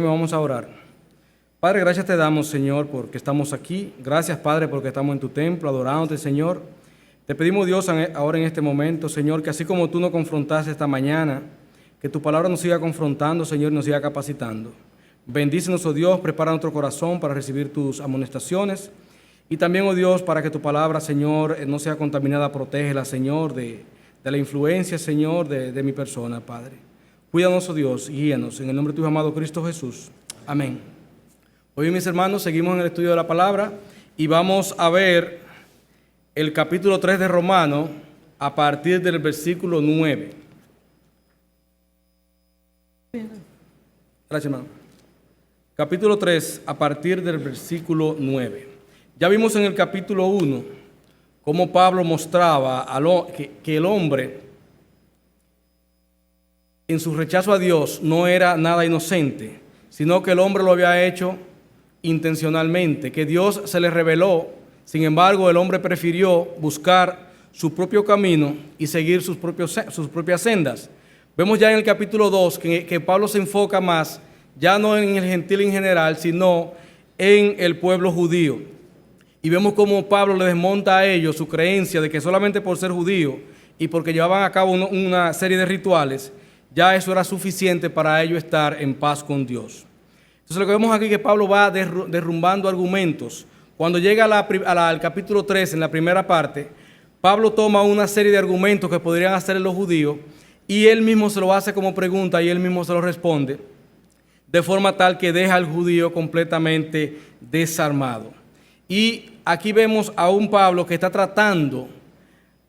Vamos a orar. Padre, gracias te damos, Señor, porque estamos aquí. Gracias, Padre, porque estamos en tu templo, adorándote, Señor. Te pedimos, Dios, ahora en este momento, Señor, que así como tú nos confrontaste esta mañana, que tu palabra nos siga confrontando, Señor, y nos siga capacitando. Bendícenos, oh Dios, prepara nuestro corazón para recibir tus amonestaciones. Y también, oh Dios, para que tu palabra, Señor, no sea contaminada, protégela, Señor, de la influencia, Señor, de mi persona, Padre. Cuídanos, oh Dios, y guíanos. En el nombre de tu amado Cristo Jesús. Amén. Hoy, mis hermanos, seguimos en el estudio de la palabra y vamos a ver el capítulo 3 de Romanos a partir del versículo 9. Gracias, hermano. Capítulo 3 a partir del versículo 9. Ya vimos en el capítulo 1 cómo Pablo mostraba que el hombre, en su rechazo a Dios, no era nada inocente, sino que el hombre lo había hecho intencionalmente, que Dios se le reveló. Sin embargo, el hombre prefirió buscar su propio camino y seguir sus propias sendas. Vemos ya en el capítulo 2 que Pablo se enfoca más, ya no en el gentil en general, sino en el pueblo judío. Y vemos cómo Pablo le desmonta a ellos su creencia de que solamente por ser judío y porque llevaban a cabo una serie de rituales, ya eso era suficiente para ellos estar en paz con Dios. Entonces lo que vemos aquí es que Pablo va derrumbando argumentos. Cuando llega al capítulo 3, en la primera parte, Pablo toma una serie de argumentos que podrían hacer los judíos y él mismo se lo hace como pregunta y él mismo se lo responde, de forma tal que deja al judío completamente desarmado. Y aquí vemos a un Pablo que está tratando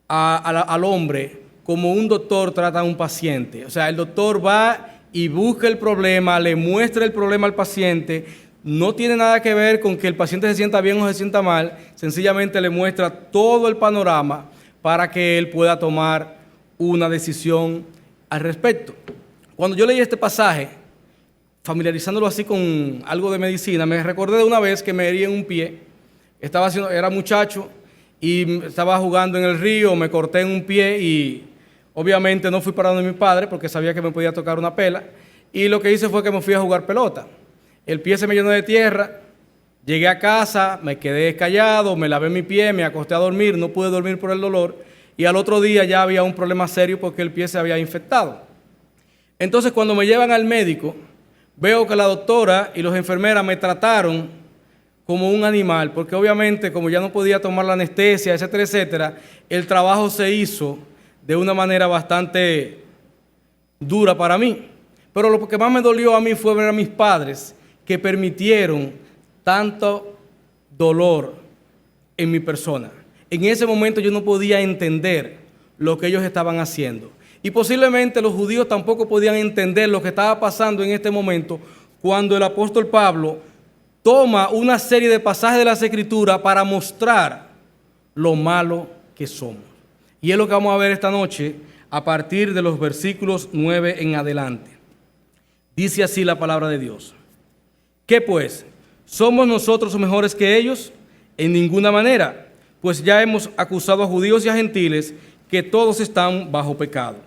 al hombre como un doctor trata a un paciente. O sea, el doctor va y busca el problema, le muestra el problema al paciente. No tiene nada que ver con que el paciente se sienta bien o se sienta mal. Sencillamente le muestra todo el panorama para que él pueda tomar una decisión al respecto. Cuando yo leí este pasaje, familiarizándolo así con algo de medicina, me recordé de una vez que me herí en un pie. Era muchacho y estaba jugando en el río, me corté en un pie y obviamente no fui para donde mi padre porque sabía que me podía tocar una pela. Y lo que hice fue que me fui a jugar pelota. El pie se me llenó de tierra, llegué a casa, me quedé callado, me lavé mi pie, me acosté a dormir, no pude dormir por el dolor y al otro día ya había un problema serio porque el pie se había infectado. Entonces cuando me llevan al médico, veo que la doctora y los enfermeras me trataron como un animal, porque obviamente como ya no podía tomar la anestesia, etcétera, etcétera, el trabajo se hizo de una manera bastante dura para mí. Pero lo que más me dolió a mí fue ver a mis padres que permitieron tanto dolor en mi persona. En ese momento yo no podía entender lo que ellos estaban haciendo. Y posiblemente los judíos tampoco podían entender lo que estaba pasando en este momento cuando el apóstol Pablo toma una serie de pasajes de las Escrituras para mostrar lo malo que somos. Y es lo que vamos a ver esta noche a partir de los versículos 9 en adelante. Dice así la palabra de Dios. ¿Qué pues? ¿Somos nosotros mejores que ellos? En ninguna manera, pues ya hemos acusado a judíos y a gentiles que todos están bajo pecado.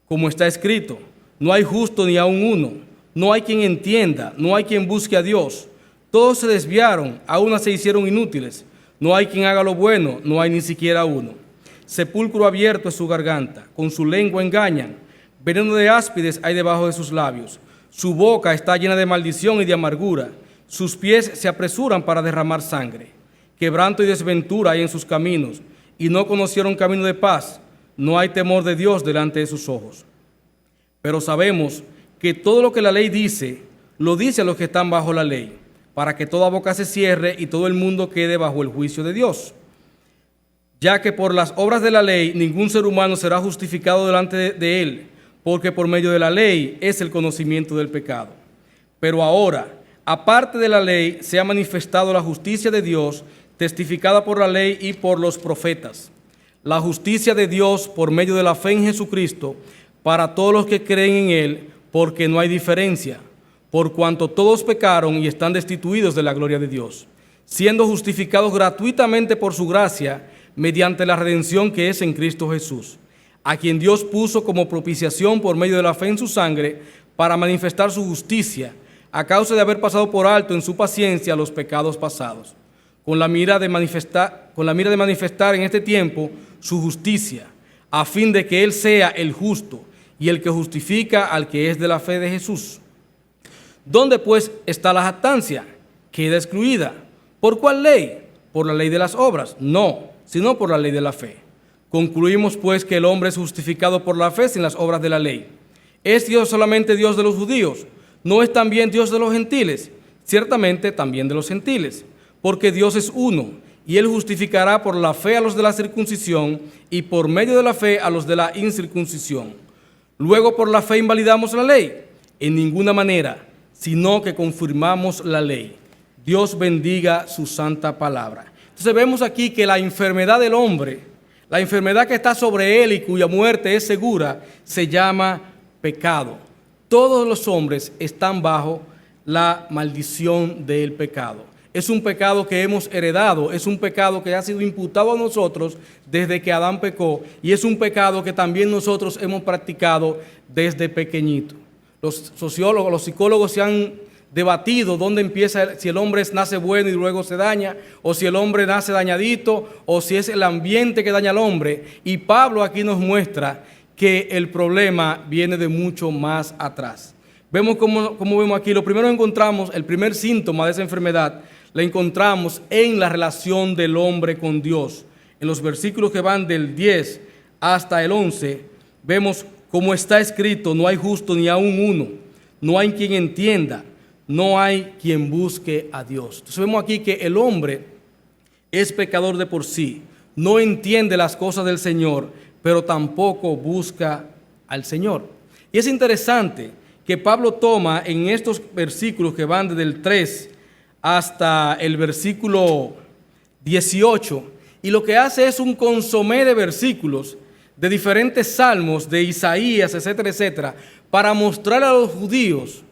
Como está escrito, no hay justo ni aun uno, no hay quien entienda, no hay quien busque a Dios. Todos se desviaron, a una se hicieron inútiles. No hay quien haga lo bueno, no hay ni siquiera uno. Sepulcro abierto es su garganta, con su lengua engañan. Veneno de áspides hay debajo de sus labios. Su boca está llena de maldición y de amargura. Sus pies se apresuran para derramar sangre. Quebranto y desventura hay en sus caminos, y no conocieron camino de paz. No hay temor de Dios delante de sus ojos. Pero sabemos que todo lo que la ley dice, lo dice a los que están bajo la ley, para que toda boca se cierre y todo el mundo quede bajo el juicio de Dios. Ya que por las obras de la ley ningún ser humano será justificado delante de él, porque por medio de la ley es el conocimiento del pecado. Pero ahora, aparte de la ley, se ha manifestado la justicia de Dios, testificada por la ley y por los profetas. La justicia de Dios por medio de la fe en Jesucristo, para todos los que creen en Él, porque no hay diferencia, por cuanto todos pecaron y están destituidos de la gloria de Dios, siendo justificados gratuitamente por su gracia, mediante la redención que es en Cristo Jesús, a quien Dios puso como propiciación por medio de la fe en su sangre, para manifestar su justicia, a causa de haber pasado por alto en su paciencia los pecados pasados, con la mira de manifestar en este tiempo su justicia, a fin de que Él sea el justo y el que justifica al que es de la fe de Jesús. ¿Dónde pues está la jactancia? Queda excluida. ¿Por cuál ley? ¿Por la ley de las obras? No, sino por la ley de la fe. Concluimos pues que el hombre es justificado por la fe sin las obras de la ley. ¿Es Dios solamente Dios de los judíos? ¿No es también Dios de los gentiles? Ciertamente también de los gentiles, porque Dios es uno, y Él justificará por la fe a los de la circuncisión y por medio de la fe a los de la incircuncisión. Luego por la fe invalidamos la ley, en ninguna manera, sino que confirmamos la ley. Dios bendiga su santa palabra. Entonces vemos aquí que la enfermedad del hombre, la enfermedad que está sobre él y cuya muerte es segura, se llama pecado. Todos los hombres están bajo la maldición del pecado. Es un pecado que hemos heredado, es un pecado que ha sido imputado a nosotros desde que Adán pecó, y es un pecado que también nosotros hemos practicado desde pequeñito. Los sociólogos, los psicólogos se han debatido dónde empieza, si el hombre nace bueno y luego se daña, o si el hombre nace dañadito, o si es el ambiente que daña al hombre. Y Pablo aquí nos muestra que el problema viene de mucho más atrás. Vemos cómo vemos aquí, lo primero encontramos, el primer síntoma de esa enfermedad, la encontramos en la relación del hombre con Dios. En los versículos que van del 10 hasta el 11, vemos cómo está escrito: no hay justo ni aún uno, no hay quien entienda, no hay quien busque a Dios. Entonces vemos aquí que el hombre es pecador de por sí, no entiende las cosas del Señor, pero tampoco busca al Señor. Y es interesante que Pablo toma en estos versículos que van desde el 3 hasta el versículo 18, y lo que hace es un consomé de versículos de diferentes salmos, de Isaías, etcétera, etcétera, para mostrar a los judíos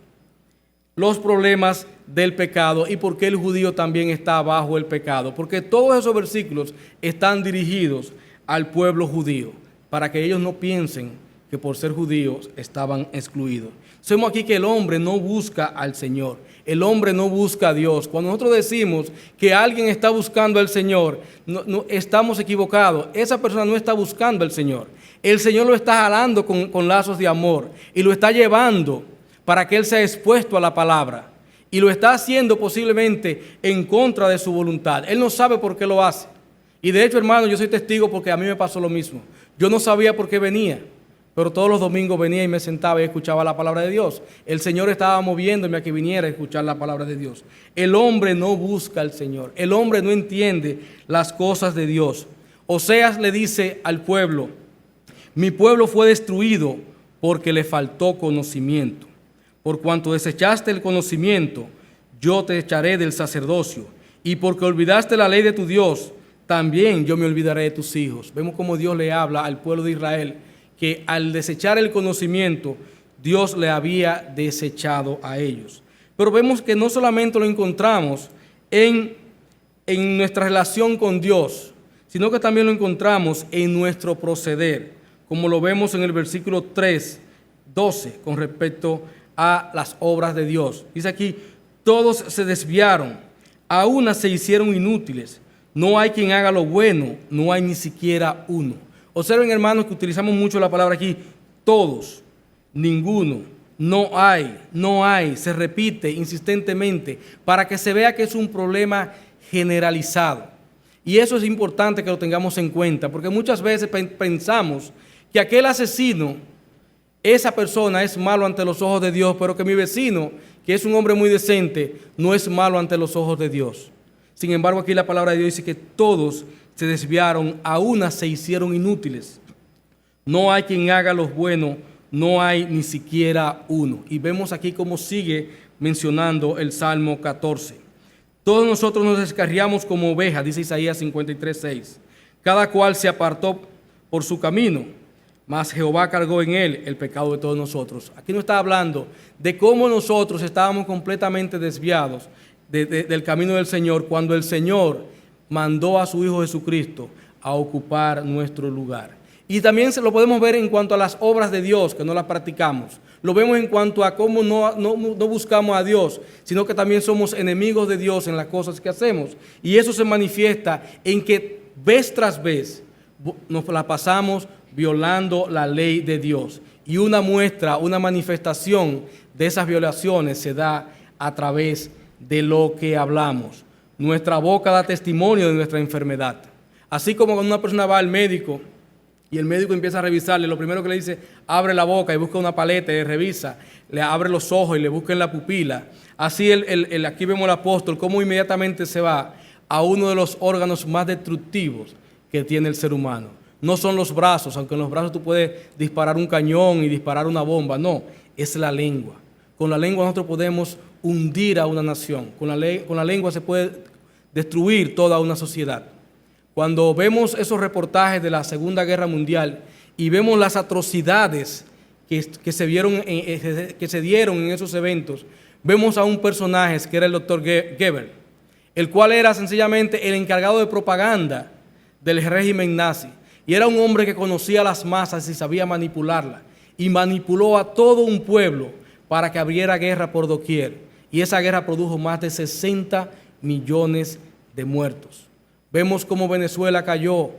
los problemas del pecado y por qué el judío también está bajo el pecado. Porque todos esos versículos están dirigidos al pueblo judío, para que ellos no piensen que por ser judíos estaban excluidos. Vemos aquí que el hombre no busca al Señor, el hombre no busca a Dios. Cuando nosotros decimos que alguien está buscando al Señor, no estamos equivocados. Esa persona no está buscando al Señor. El Señor lo está jalando con lazos de amor y lo está llevando para que Él sea expuesto a la palabra. Y lo está haciendo posiblemente en contra de su voluntad. Él no sabe por qué lo hace. Y de hecho, hermano, yo soy testigo porque a mí me pasó lo mismo. Yo no sabía por qué venía, pero todos los domingos venía y me sentaba y escuchaba la palabra de Dios. El Señor estaba moviéndome a que viniera a escuchar la palabra de Dios. El hombre no busca al Señor. El hombre no entiende las cosas de Dios. Oseas le dice al pueblo: mi pueblo fue destruido porque le faltó conocimiento. Por cuanto desechaste el conocimiento, yo te echaré del sacerdocio. Y porque olvidaste la ley de tu Dios, también yo me olvidaré de tus hijos. Vemos cómo Dios le habla al pueblo de Israel, que al desechar el conocimiento, Dios le había desechado a ellos. Pero vemos que no solamente lo encontramos en nuestra relación con Dios, sino que también lo encontramos en nuestro proceder, como lo vemos en el versículo 3, 12, con respecto a las obras de Dios. Dice aquí: todos se desviaron, a unas se hicieron inútiles. No hay quien haga lo bueno, no hay ni siquiera uno. Observen, hermanos, que utilizamos mucho la palabra aquí: todos, ninguno, no hay, se repite insistentemente para que se vea que es un problema generalizado. Y eso es importante que lo tengamos en cuenta, porque muchas veces pensamos que aquel asesino, esa persona es malo ante los ojos de Dios, pero que mi vecino, que es un hombre muy decente, no es malo ante los ojos de Dios. Sin embargo, aquí la palabra de Dios dice que todos se desviaron, a unas se hicieron inútiles. No hay quien haga lo bueno, no hay ni siquiera uno. Y vemos aquí cómo sigue mencionando el Salmo 14. Todos nosotros nos descarriamos como ovejas, dice Isaías 53:6. Cada cual se apartó por su camino, mas Jehová cargó en él el pecado de todos nosotros. Aquí no está hablando de cómo nosotros estábamos completamente desviados del camino del Señor, cuando el Señor mandó a su Hijo Jesucristo a ocupar nuestro lugar. Y también se lo podemos ver en cuanto a las obras de Dios, que no las practicamos. Lo vemos en cuanto a cómo no buscamos a Dios, sino que también somos enemigos de Dios en las cosas que hacemos. Y eso se manifiesta en que vez tras vez nos la pasamos violando la ley de Dios. Y una muestra, una manifestación de esas violaciones se da a través de lo que hablamos. Nuestra boca da testimonio de nuestra enfermedad. Así como cuando una persona va al médico y el médico empieza a revisarle, lo primero que le dice, abre la boca y busca una paleta y le revisa, le abre los ojos y le busca en la pupila. Así aquí vemos al apóstol cómo inmediatamente se va a uno de los órganos más destructivos que tiene el ser humano. No son los brazos, aunque en los brazos tú puedes disparar un cañón y disparar una bomba, no, es la lengua. Con la lengua nosotros podemos hundir a una nación, con la lengua se puede destruir toda una sociedad. Cuando vemos esos reportajes de la Segunda Guerra Mundial y vemos las atrocidades que se dieron en esos eventos, vemos a un personaje que era el doctor Goebbels, el cual era sencillamente el encargado de propaganda del régimen nazi. Y era un hombre que conocía a las masas y sabía manipularlas. Y manipuló a todo un pueblo para que abriera guerra por doquier. Y esa guerra produjo más de 60 millones de muertos. Vemos cómo Venezuela cayó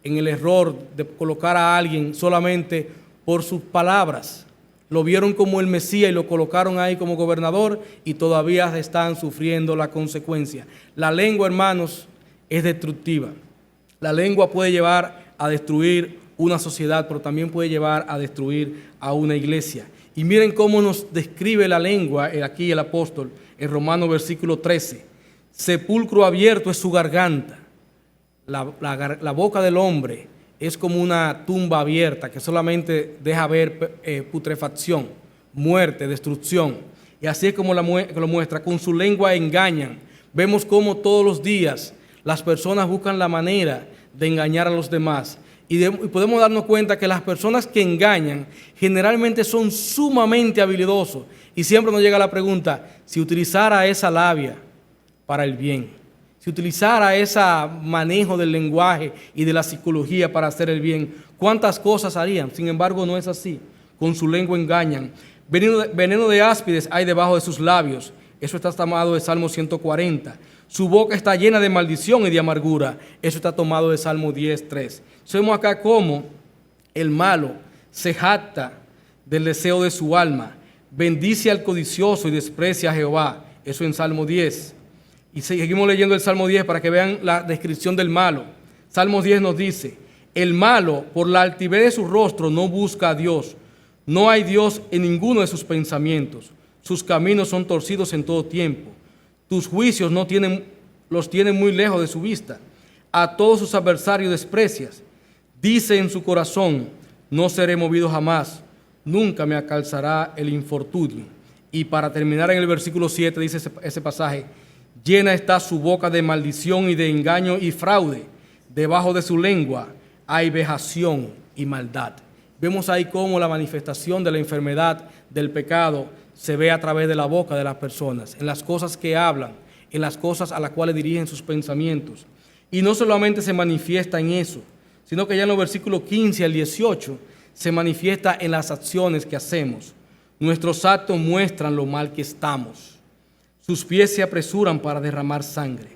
en el error de colocar a alguien solamente por sus palabras. Lo vieron como el Mesías y lo colocaron ahí como gobernador y todavía están sufriendo la consecuencia. La lengua, hermanos, es destructiva. La lengua puede llevar a destruir una sociedad, pero también puede llevar a destruir a una iglesia. Y miren cómo nos describe la lengua aquí el apóstol en Romanos versículo 13. Sepulcro abierto es su garganta. La boca del hombre es como una tumba abierta que solamente deja ver putrefacción, muerte, destrucción. Y así es como lo muestra. Con su lengua engañan. Vemos cómo todos los días las personas buscan la manera de engañar a los demás. Y podemos darnos cuenta que las personas que engañan generalmente son sumamente habilidosos. Y siempre nos llega la pregunta, si utilizara esa labia para el bien, si utilizara ese manejo del lenguaje y de la psicología para hacer el bien, ¿cuántas cosas harían? Sin embargo, no es así. Con su lengua engañan. Veneno de áspides hay debajo de sus labios. Eso está tomado de Salmo 140. Su boca está llena de maldición y de amargura. Eso está tomado de Salmo 10:3. Vemos acá cómo el malo se jacta del deseo de su alma. Bendice al codicioso y desprecia a Jehová. Eso en Salmo 10. Y seguimos leyendo el Salmo 10 para que vean la descripción del malo. Salmo 10 nos dice, el malo por la altivez de su rostro no busca a Dios. No hay Dios en ninguno de sus pensamientos. Sus caminos son torcidos en todo tiempo. Tus juicios los tienen muy lejos de su vista. A todos sus adversarios desprecias. Dice en su corazón, no seré movido jamás. Nunca me alcanzará el infortunio. Y para terminar en el versículo 7 dice ese pasaje, llena está su boca de maldición y de engaño y fraude. Debajo de su lengua hay vejación y maldad. Vemos ahí cómo la manifestación de la enfermedad, del pecado, se ve a través de la boca de las personas, en las cosas que hablan, en las cosas a las cuales dirigen sus pensamientos. Y no solamente se manifiesta en eso, sino que ya en los versículos 15 al 18 se manifiesta en las acciones que hacemos. Nuestros actos muestran lo mal que estamos. Sus pies se apresuran para derramar sangre.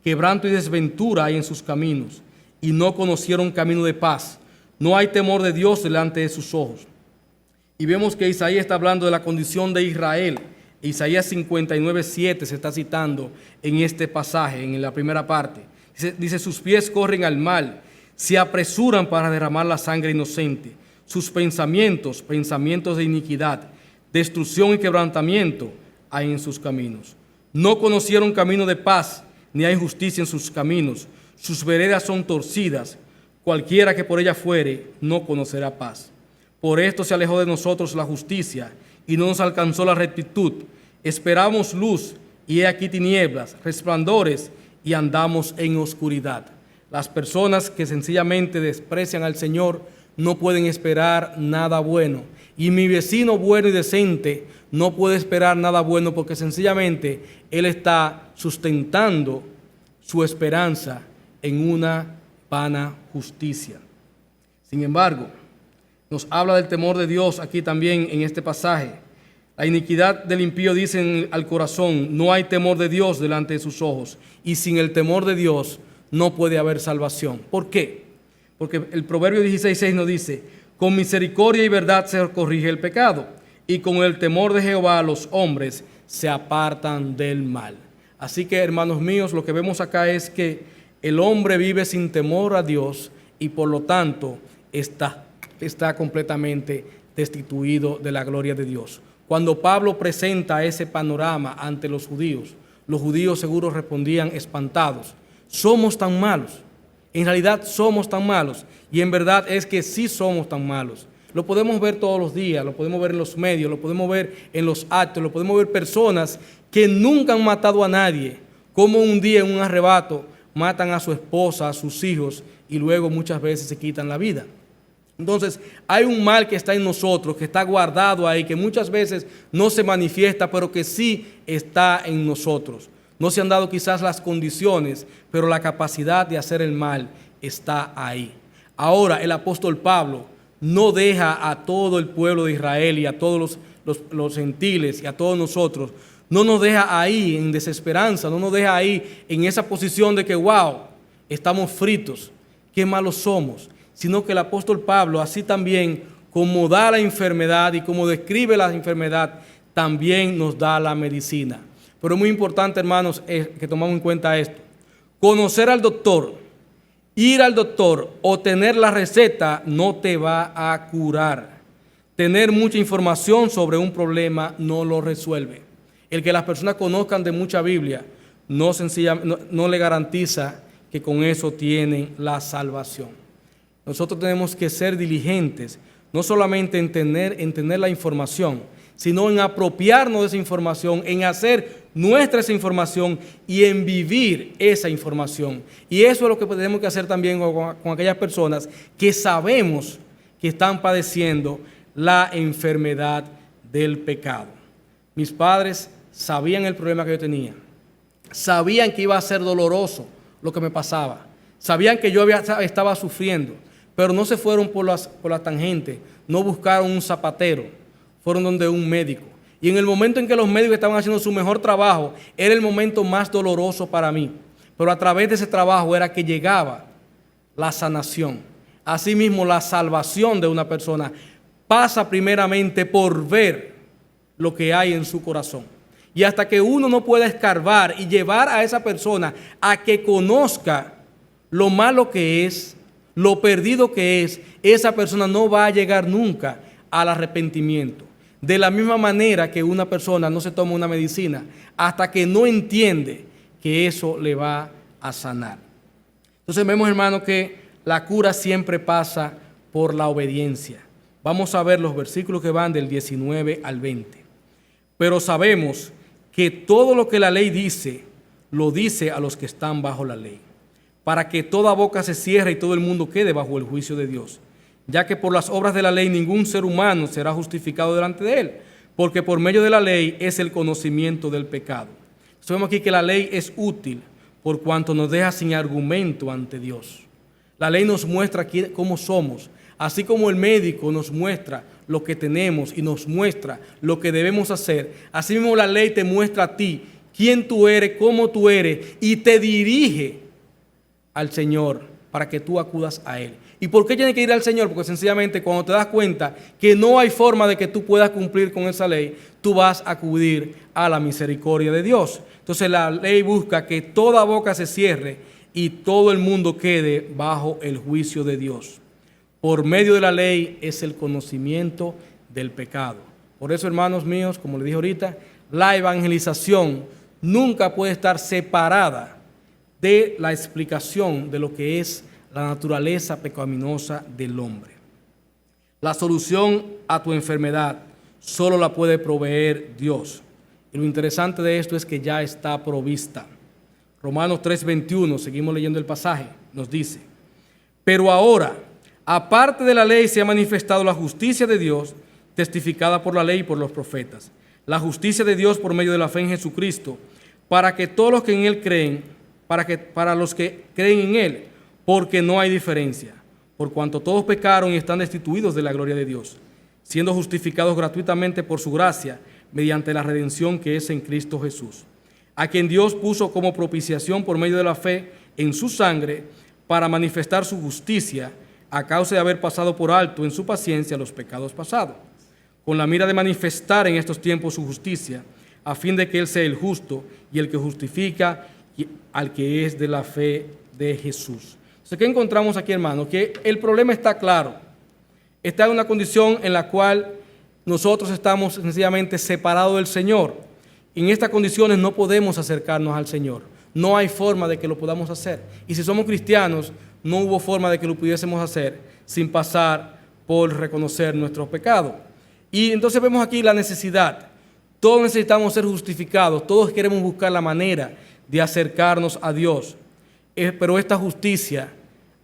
Quebranto y desventura hay en sus caminos, y no conocieron camino de paz. No hay temor de Dios delante de sus ojos. Y vemos que Isaías está hablando de la condición de Israel. Isaías 59:7 se está citando en este pasaje, en la primera parte. Dice, sus pies corren al mal, se apresuran para derramar la sangre inocente. Sus pensamientos de iniquidad, destrucción y quebrantamiento hay en sus caminos. No conocieron camino de paz, ni hay justicia en sus caminos. Sus veredas son torcidas. Cualquiera que por ella fuere, no conocerá paz. Por esto se alejó de nosotros la justicia, y no nos alcanzó la rectitud. Esperamos luz, y he aquí tinieblas, resplandores, y andamos en oscuridad. Las personas que sencillamente desprecian al Señor no pueden esperar nada bueno. Y mi vecino bueno y decente no puede esperar nada bueno porque sencillamente él está sustentando su esperanza en una vana justicia. Sin embargo, Nos habla del temor de Dios aquí también en este pasaje. La iniquidad del impío dice al corazón, no hay temor de Dios delante de sus ojos. Y sin el temor de Dios no puede haber salvación. ¿Por qué? Porque el Proverbio 16:6 nos dice, con misericordia y verdad se corrige el pecado, y con el temor de Jehová los hombres se apartan del mal. Así que, hermanos míos, lo que vemos acá es que el hombre vive sin temor a Dios y por lo tanto está completamente destituido de la gloria de Dios. Cuando Pablo presenta ese panorama ante los judíos seguro respondían espantados, somos tan malos, en realidad somos tan malos, y en verdad es que sí somos tan malos. Lo podemos ver todos los días, lo podemos ver en los medios, lo podemos ver en los actos, lo podemos ver personas que nunca han matado a nadie, como un día en un arrebato matan a su esposa, a sus hijos, y luego muchas veces se quitan la vida. Entonces, hay un mal que está en nosotros, que está guardado ahí, que muchas veces no se manifiesta, pero que sí está en nosotros. No se han dado quizás las condiciones, pero la capacidad de hacer el mal está ahí. Ahora, el apóstol Pablo no deja a todo el pueblo de Israel y a todos los gentiles y a todos nosotros, no nos deja ahí en desesperanza, no nos deja ahí en esa posición de que, wow, estamos fritos, qué malos somos, sino que el apóstol Pablo, así también como da la enfermedad y como describe la enfermedad, también nos da la medicina. Pero es muy importante, hermanos, que tomemos en cuenta esto. Conocer al doctor, ir al doctor o tener la receta no te va a curar. Tener mucha información sobre un problema no lo resuelve. El que las personas conozcan de mucha Biblia no le garantiza que con eso tienen la salvación. Nosotros tenemos que ser diligentes, no solamente en tener la información, sino en apropiarnos de esa información, en hacer nuestra esa información y en vivir esa información. Y eso es lo que tenemos que hacer también con aquellas personas que sabemos que están padeciendo la enfermedad del pecado. Mis padres sabían el problema que yo tenía, sabían que iba a ser doloroso lo que me pasaba, sabían que yo estaba sufriendo, pero no se fueron por la tangente, no buscaron un zapatero, fueron donde un médico. Y en el momento en que los médicos estaban haciendo su mejor trabajo, era el momento más doloroso para mí. Pero a través de ese trabajo era que llegaba la sanación. Asimismo, la salvación de una persona pasa primeramente por ver lo que hay en su corazón. Y hasta que uno no pueda escarbar y llevar a esa persona a que conozca lo malo que es, lo perdido que es, esa persona no va a llegar nunca al arrepentimiento. De la misma manera que una persona no se toma una medicina hasta que no entiende que eso le va a sanar. Entonces vemos, hermano, que la cura siempre pasa por la obediencia. Vamos a ver los versículos que van del 19 al 20. Pero sabemos que todo lo que la ley dice, lo dice a los que están bajo la ley, para que toda boca se cierre y todo el mundo quede bajo el juicio de Dios. Ya que por las obras de la ley ningún ser humano será justificado delante de él, porque por medio de la ley es el conocimiento del pecado. Sabemos aquí que la ley es útil por cuanto nos deja sin argumento ante Dios. La ley nos muestra cómo somos, así como el médico nos muestra lo que tenemos y nos muestra lo que debemos hacer. Así mismo la ley te muestra a ti quién tú eres, cómo tú eres y te dirige al Señor para que tú acudas a Él. ¿Y por qué tienes que ir al Señor? Porque sencillamente cuando te das cuenta que no hay forma de que tú puedas cumplir con esa ley, tú vas a acudir a la misericordia de Dios. Entonces la ley busca que toda boca se cierre y todo el mundo quede bajo el juicio de Dios. Por medio de la ley es el conocimiento del pecado. Por eso, hermanos míos, como les dije ahorita, la evangelización nunca puede estar separada de la explicación de lo que es la naturaleza pecaminosa del hombre. La solución a tu enfermedad solo la puede proveer Dios. Y lo interesante de esto es que ya está provista. Romanos 3:21, seguimos leyendo el pasaje, nos dice: pero ahora, aparte de la ley, se ha manifestado la justicia de Dios, testificada por la ley y por los profetas. La justicia de Dios por medio de la fe en Jesucristo, para que todos los que en Él creen, para los que creen en Él, porque no hay diferencia, por cuanto todos pecaron y están destituidos de la gloria de Dios, siendo justificados gratuitamente por su gracia, mediante la redención que es en Cristo Jesús, a quien Dios puso como propiciación por medio de la fe en su sangre, para manifestar su justicia, a causa de haber pasado por alto en su paciencia los pecados pasados, con la mira de manifestar en estos tiempos su justicia, a fin de que Él sea el justo y el que justifica al que es de la fe de Jesús. Entonces, ¿qué encontramos aquí, hermano? Que el problema está claro. Está en una condición en la cual nosotros estamos sencillamente separados del Señor. En estas condiciones no podemos acercarnos al Señor. No hay forma de que lo podamos hacer. Y si somos cristianos, no hubo forma de que lo pudiésemos hacer sin pasar por reconocer nuestros pecados. Y entonces vemos aquí la necesidad. Todos necesitamos ser justificados. Todos queremos buscar la manera de acercarnos a Dios. Pero esta justicia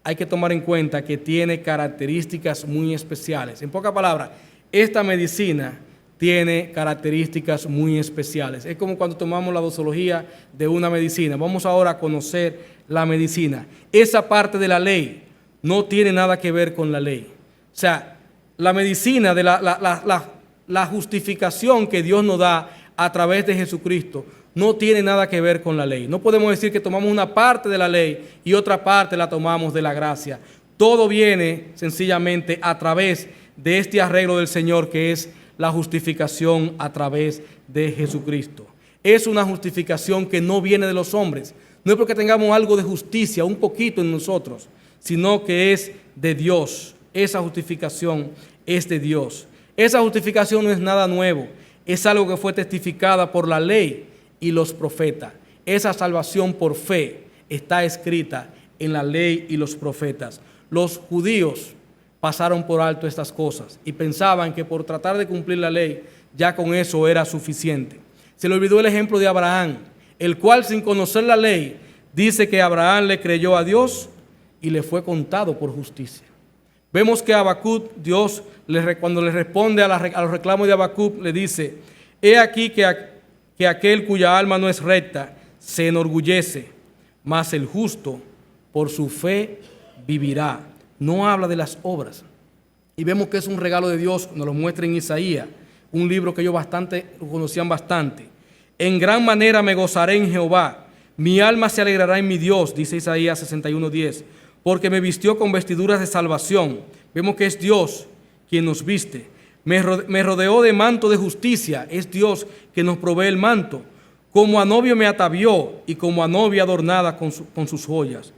hay que tomar en cuenta que tiene características muy especiales. En pocas palabras, esta medicina tiene características muy especiales. Es como cuando tomamos la dosología de una medicina. Vamos ahora a conocer la medicina. Esa parte de la ley no tiene nada que ver con la ley. O sea, la medicina, de la justificación que Dios nos da a través de Jesucristo, no tiene nada que ver con la ley. No podemos decir que tomamos una parte de la ley y otra parte la tomamos de la gracia. Todo viene sencillamente a través de este arreglo del Señor, que es la justificación a través de Jesucristo. Es una justificación que no viene de los hombres. No es porque tengamos algo de justicia, un poquito en nosotros, sino que es de Dios. Esa justificación es de Dios. Esa justificación no es nada nuevo. Es algo que fue testificada por la ley y los profetas. Esa salvación por fe está escrita en la ley y los profetas. Los judíos pasaron por alto estas cosas y pensaban que por tratar de cumplir la ley ya con eso era suficiente. Se le olvidó el ejemplo de Abraham, el cual sin conocer la ley dice que Abraham le creyó a Dios y le fue contado por justicia. Vemos que a Habacuc, Dios cuando le responde a los reclamos de Habacuc, le dice: he aquí que aquel cuya alma no es recta se enorgullece, mas el justo por su fe vivirá. No habla de las obras. Y vemos que es un regalo de Dios, nos lo muestra en Isaías, un libro que ellos conocían bastante. En gran manera me gozaré en Jehová, mi alma se alegrará en mi Dios, dice Isaías 61:10, porque me vistió con vestiduras de salvación. Vemos que es Dios quien nos viste. Me rodeó de manto de justicia, es Dios que nos provee el manto. Como a novio me atavió y como a novia adornada con sus joyas.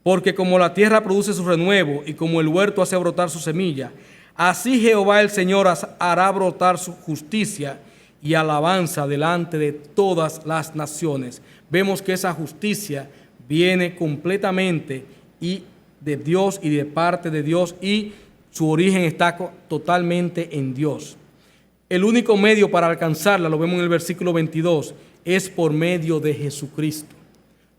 Porque como la tierra produce su renuevo y como el huerto hace brotar su semilla, así Jehová el Señor hará brotar su justicia y alabanza delante de todas las naciones. Vemos que esa justicia viene completamente y de Dios y de parte de Dios, y su origen está totalmente en Dios. El único medio para alcanzarla, lo vemos en el versículo 22, es por medio de Jesucristo.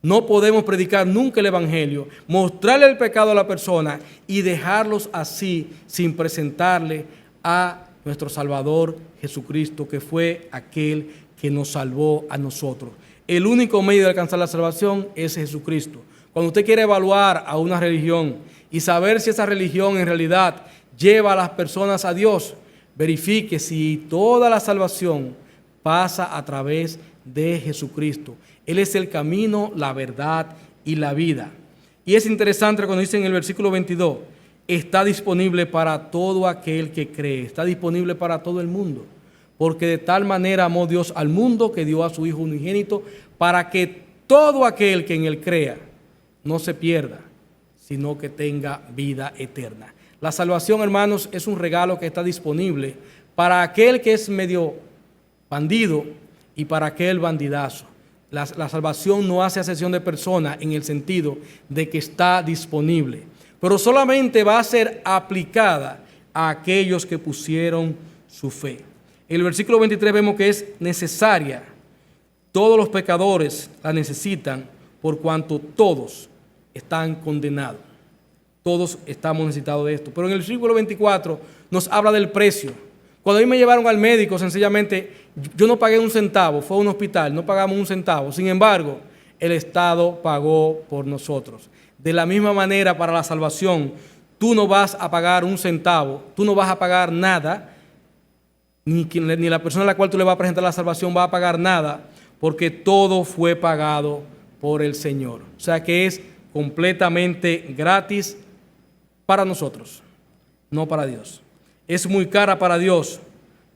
No podemos predicar nunca el Evangelio, mostrarle el pecado a la persona y dejarlos así sin presentarle a nuestro Salvador Jesucristo, que fue aquel que nos salvó a nosotros. El único medio de alcanzar la salvación es Jesucristo. Cuando usted quiere evaluar a una religión y saber si esa religión en realidad lleva a las personas a Dios, verifique si toda la salvación pasa a través de Jesucristo. Él es el camino, la verdad y la vida. Y es interesante cuando dice en el versículo 22, está disponible para todo aquel que cree, está disponible para todo el mundo. Porque de tal manera amó Dios al mundo que dio a su Hijo unigénito, para que todo aquel que en él crea no se pierda, sino que tenga vida eterna. La salvación, hermanos, es un regalo que está disponible para aquel que es medio bandido y para aquel bandidazo. La salvación no hace acepción de persona en el sentido de que está disponible, pero solamente va a ser aplicada a aquellos que pusieron su fe. En el versículo 23 vemos que es necesaria. Todos los pecadores la necesitan por cuanto todos están condenados. Todos estamos necesitados de esto. Pero en el versículo 24 nos habla del precio. Cuando a mí me llevaron al médico, sencillamente, yo no pagué un centavo, fue a un hospital, no pagamos un centavo. Sin embargo, el Estado pagó por nosotros. De la misma manera, para la salvación, tú no vas a pagar un centavo, tú no vas a pagar nada, ni la persona a la cual tú le vas a presentar la salvación va a pagar nada, porque todo fue pagado por el Señor. O sea que es completamente gratis para nosotros, no para Dios. Es muy cara para Dios,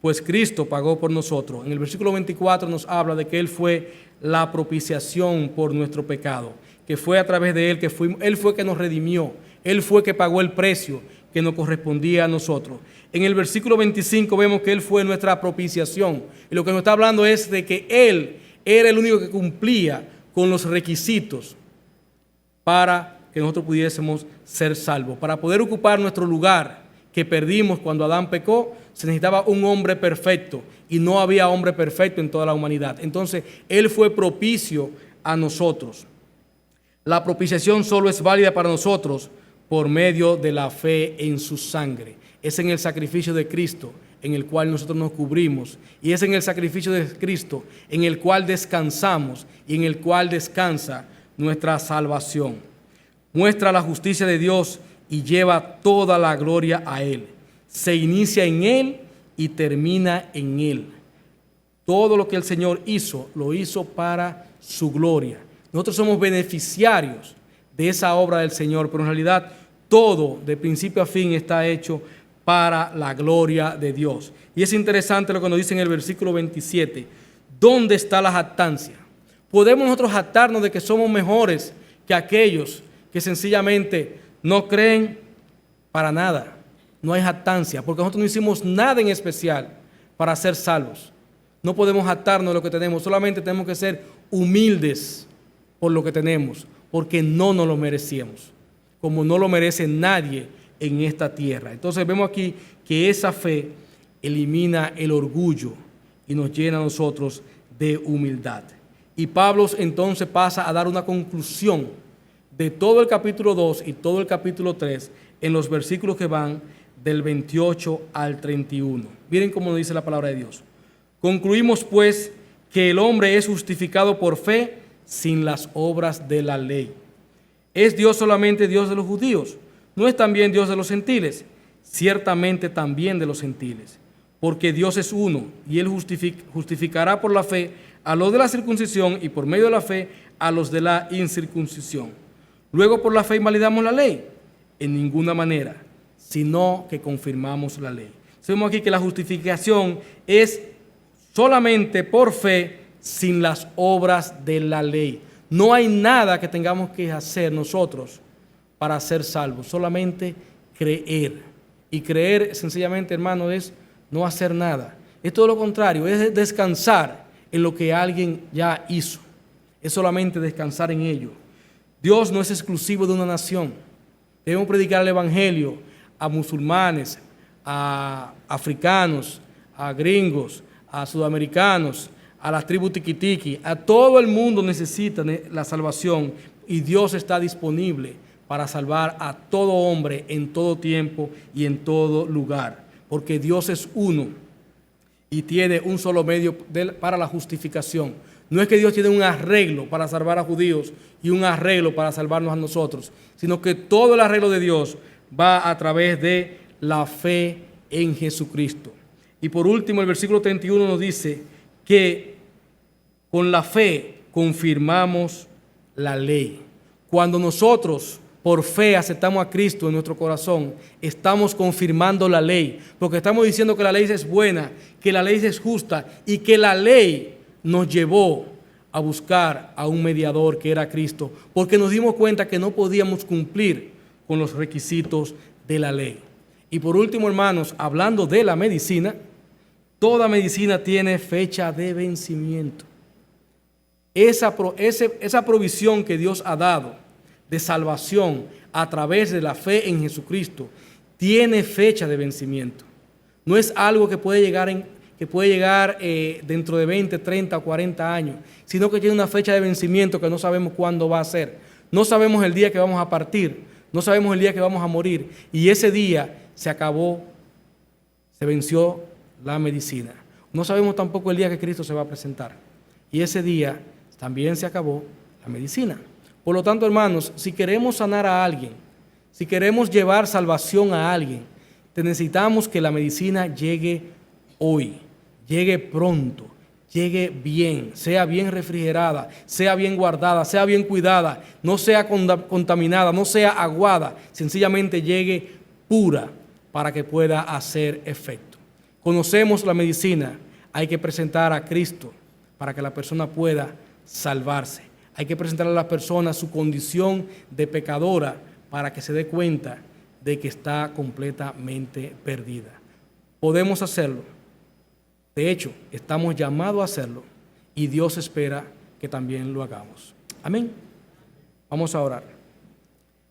pues Cristo pagó por nosotros. En el versículo 24 nos habla de que Él fue la propiciación por nuestro pecado, que fue a través de Él, Él fue que nos redimió, Él fue que pagó el precio que nos correspondía a nosotros. En el versículo 25 vemos que Él fue nuestra propiciación. Y lo que nos está hablando es de que Él era el único que cumplía con los requisitos para que nosotros pudiésemos ser salvos. Para poder ocupar nuestro lugar que perdimos cuando Adán pecó, se necesitaba un hombre perfecto, y no había hombre perfecto en toda la humanidad. Entonces, Él fue propicio a nosotros. La propiciación solo es válida para nosotros por medio de la fe en su sangre. Es en el sacrificio de Cristo en el cual nosotros nos cubrimos, y es en el sacrificio de Cristo en el cual descansamos y en el cual descansa nuestra salvación. Muestra la justicia de Dios y lleva toda la gloria a Él. Se inicia en Él y termina en Él. Todo lo que el Señor hizo, lo hizo para su gloria. Nosotros somos beneficiarios de esa obra del Señor, pero en realidad todo, de principio a fin, está hecho para la gloria de Dios. Y es interesante lo que nos dice en el versículo 27. ¿Dónde está la jactancia? ¿Podemos nosotros jactarnos de que somos mejores que aquellos que sencillamente no creen? Para nada. No hay jactancia, porque nosotros no hicimos nada en especial para ser salvos. No podemos jactarnos de lo que tenemos, solamente tenemos que ser humildes por lo que tenemos, porque no nos lo merecíamos, como no lo merece nadie en esta tierra. Entonces vemos aquí que esa fe elimina el orgullo y nos llena a nosotros de humildad. Y Pablo entonces pasa a dar una conclusión de todo el capítulo 2 y todo el capítulo 3 en los versículos que van del 28 al 31. Miren cómo nos dice la palabra de Dios. Concluimos pues que el hombre es justificado por fe sin las obras de la ley. ¿Es Dios solamente Dios de los judíos? ¿No es también Dios de los gentiles? Ciertamente también de los gentiles, porque Dios es uno, y Él justificará por la fe a los de la circuncisión y por medio de la fe a los de la incircuncisión. Luego por la fe invalidamos la ley, en ninguna manera, sino que confirmamos la ley. Vemos aquí que la justificación es solamente por fe, sin las obras de la ley. No hay nada que tengamos que hacer nosotros para ser salvos, solamente creer. Y creer, sencillamente, hermano, es no hacer nada. Es todo lo contrario, es descansar en lo que alguien ya hizo. Es solamente descansar en ello. Dios no es exclusivo de una nación. Debemos predicar el evangelio a musulmanes, a africanos, a gringos, a sudamericanos, a las tribus tiquitiqui. A todo el mundo necesita la salvación, y Dios está disponible para salvar a todo hombre en todo tiempo y en todo lugar, porque Dios es uno y tiene un solo medio para la justificación. No es que Dios tiene un arreglo para salvar a judíos y un arreglo para salvarnos a nosotros, sino que todo el arreglo de Dios va a través de la fe en Jesucristo. Y por último, el versículo 31 nos dice que con la fe confirmamos la ley. Cuando nosotros por fe aceptamos a Cristo en nuestro corazón, estamos confirmando la ley, porque estamos diciendo que la ley es buena, que la ley es justa y que la ley nos llevó a buscar a un mediador que era Cristo, porque nos dimos cuenta que no podíamos cumplir con los requisitos de la ley. Y por último, hermanos, hablando de la medicina, toda medicina tiene fecha de vencimiento. Esa provisión que Dios ha dado de salvación a través de la fe en Jesucristo tiene fecha de vencimiento. No es algo que puede llegar dentro de 20, 30 o 40 años, sino que tiene una fecha de vencimiento que no sabemos cuándo va a ser. No sabemos el día que vamos a partir, no sabemos el día que vamos a morir, y ese día se acabó, se venció la medicina. No sabemos tampoco el día que Cristo se va a presentar, y ese día también se acabó la medicina. Por lo tanto, hermanos, si queremos sanar a alguien, Si queremos llevar salvación a alguien, necesitamos que la medicina llegue hoy, llegue pronto, llegue bien, sea bien refrigerada, sea bien guardada, sea bien cuidada, no sea contaminada, no sea aguada, sencillamente llegue pura para que pueda hacer efecto. Conocemos la medicina, hay que presentar a Cristo para que la persona pueda salvarse. Hay que presentar a la persona su condición de pecadora para que se dé cuenta de que está completamente perdida. Podemos hacerlo. De hecho, estamos llamados a hacerlo y Dios espera que también lo hagamos. Amén. Vamos a orar.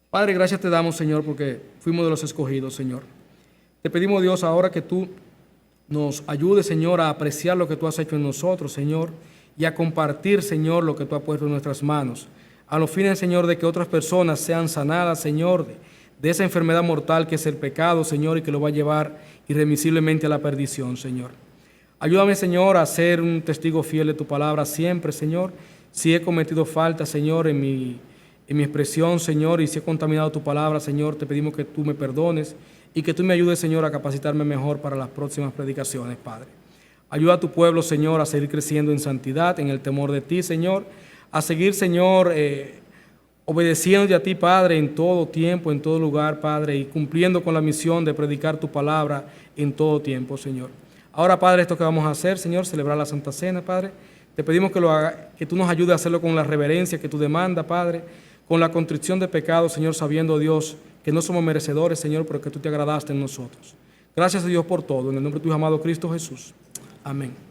Padre, gracias te damos, Señor, porque fuimos de los escogidos, Señor. Te pedimos, Dios, ahora que tú nos ayudes, Señor, a apreciar lo que tú has hecho en nosotros, Señor, y a compartir, Señor, lo que tú has puesto en nuestras manos. A los fines, Señor, de que otras personas sean sanadas, Señor, de esa enfermedad mortal que es el pecado, Señor, y que lo va a llevar irremisiblemente a la perdición, Señor. Ayúdame, Señor, a ser un testigo fiel de tu palabra siempre, Señor. Si he cometido falta, Señor, en mi expresión, Señor, y si he contaminado tu palabra, Señor, te pedimos que tú me perdones y que tú me ayudes, Señor, a capacitarme mejor para las próximas predicaciones, Padre. Ayuda a tu pueblo, Señor, a seguir creciendo en santidad, en el temor de ti, Señor, a seguir, Señor, obedeciéndote a ti, Padre, en todo tiempo, en todo lugar, Padre, y cumpliendo con la misión de predicar tu palabra en todo tiempo, Señor. Ahora, Padre, esto que vamos a hacer, Señor, celebrar la Santa Cena, Padre, te pedimos que tú nos ayudes a hacerlo con la reverencia que tú demandas, Padre, con la contrición de pecados, Señor, sabiendo, Dios, que no somos merecedores, Señor, pero que tú te agradaste en nosotros. Gracias a Dios por todo, en el nombre de tu amado Cristo Jesús. Amén.